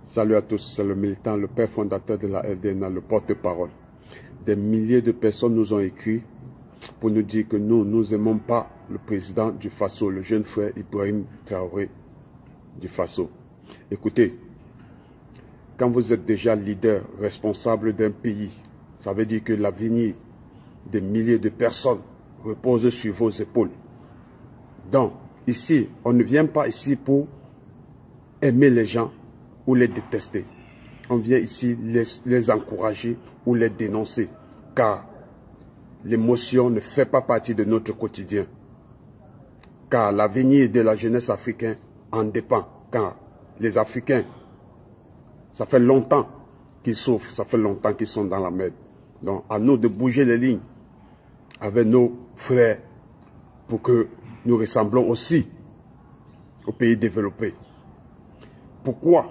Salut à tous, c'est le militant, le père fondateur de la LDNA, le porte-parole. Des milliers de personnes nous ont écrit pour nous dire que nous n'aimons pas le président du Faso, le jeune frère Ibrahim Traoré du Faso. Écoutez, quand vous êtes déjà leader, responsable d'un pays, ça veut dire que l'avenir des milliers de personnes repose sur vos épaules. Donc, ici, on ne vient pas ici pour aimer les gens ou les détester. On vient ici les encourager ou les dénoncer, car l'émotion ne fait pas partie de notre quotidien. Car l'avenir de la jeunesse africaine en dépend. Car les Africains, ça fait longtemps qu'ils souffrent, ça fait longtemps qu'ils sont dans la merde. Donc, à nous de bouger les lignes avec nos frères pour que nous ressemblons aussi aux pays développés. Pourquoi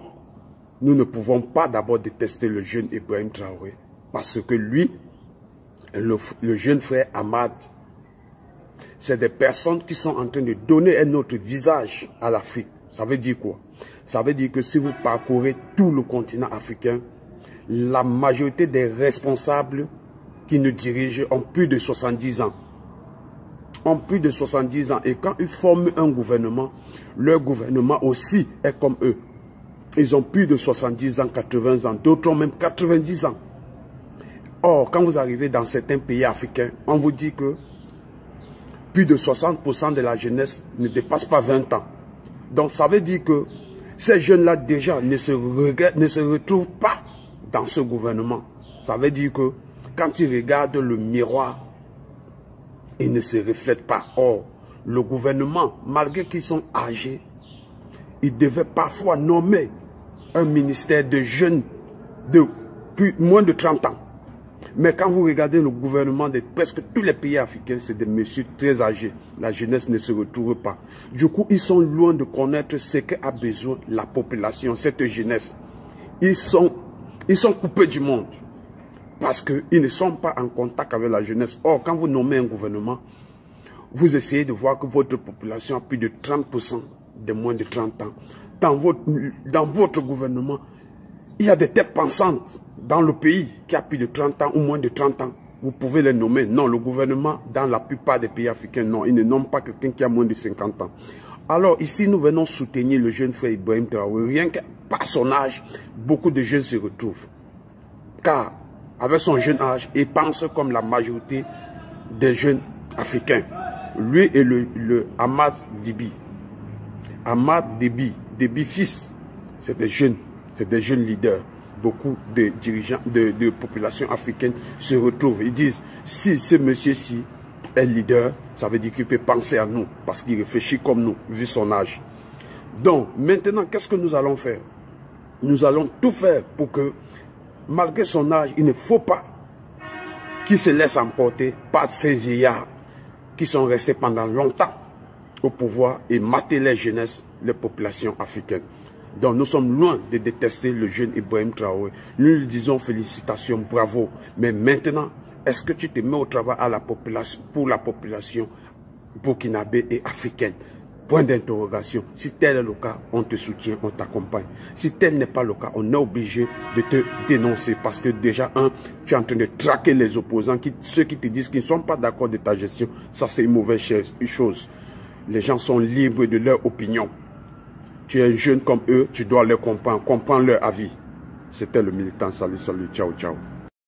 nous ne pouvons pas d'abord détester le jeune Ibrahim Traoré? Parce que lui, le jeune frère Ahmad, c'est des personnes qui sont en train de donner un autre visage à l'Afrique. Ça veut dire quoi? Ça veut dire que si vous parcourez tout le continent africain, la majorité des responsables qui nous dirigent ont plus de 70 ans. Ont plus de 70 ans. Et quand ils forment un gouvernement, leur gouvernement aussi est comme eux. Ils ont plus de 70 ans, 80 ans, d'autres ont même 90 ans. Or, quand vous arrivez dans certains pays africains, on vous dit que plus de 60% de la jeunesse ne dépasse pas 20 ans. Donc, ça veut dire que ces jeunes-là déjà ne se retrouvent pas dans ce gouvernement. Ça veut dire que quand ils regardent le miroir, ils ne se reflètent pas. Or, le gouvernement, malgré qu'ils sont âgés, il devait parfois nommer un ministère de jeunes de moins de 30 ans. Mais quand vous regardez le gouvernement de presque tous les pays africains, c'est des messieurs très âgés. La jeunesse ne se retrouve pas. Du coup, ils sont loin de connaître ce qu'a besoin la population, cette jeunesse. Ils sont coupés du monde parce qu'ils ne sont pas en contact avec la jeunesse. Or, quand vous nommez un gouvernement, vous essayez de voir que votre population a plus de 30% de moins de 30 ans. Dans votre gouvernement, il y a des têtes pensantes dans le pays qui a plus de 30 ans ou moins de 30 ans. Vous pouvez les nommer. Non, le gouvernement, dans la plupart des pays africains, non, ils ne nomment pas quelqu'un qui a moins de 50 ans. Alors ici, nous venons soutenir le jeune frère Ibrahim Traoré. Rien que par son âge, beaucoup de jeunes se retrouvent. Car, avec son jeune âge, il pense comme la majorité des jeunes africains. Lui et le Ahmad Déby. Ahmad Déby, Déby fils, c'est des jeunes leaders. Beaucoup de dirigeants de populations africaines se retrouvent. Ils disent, si ce monsieur-ci est leader, ça veut dire qu'il peut penser à nous, parce qu'il réfléchit comme nous, vu son âge. Donc, maintenant, qu'est-ce que nous allons faire? Nous allons tout faire pour que, malgré son âge, il ne faut pas qu'il se laisse emporter par ces vieillards qui sont restés pendant longtemps au pouvoir et mater les jeunesses, les populations africaines. Donc nous sommes loin de détester le jeune Ibrahim Traoré. Nous lui disons félicitations, bravo. Mais maintenant, est-ce que tu te mets au travail à la population, pour la population burkinabé et africaine? Point d'interrogation. Si tel est le cas, on te soutient, on t'accompagne. Si tel n'est pas le cas, on est obligé de te dénoncer. Parce que déjà, tu es en train de traquer les opposants, ceux qui te disent qu'ils ne sont pas d'accord de ta gestion. Ça, c'est une mauvaise chose. Les gens sont libres de leur opinion. Tu es jeune comme eux, tu dois les comprendre leur avis. C'était le militant. Salut, ciao, ciao.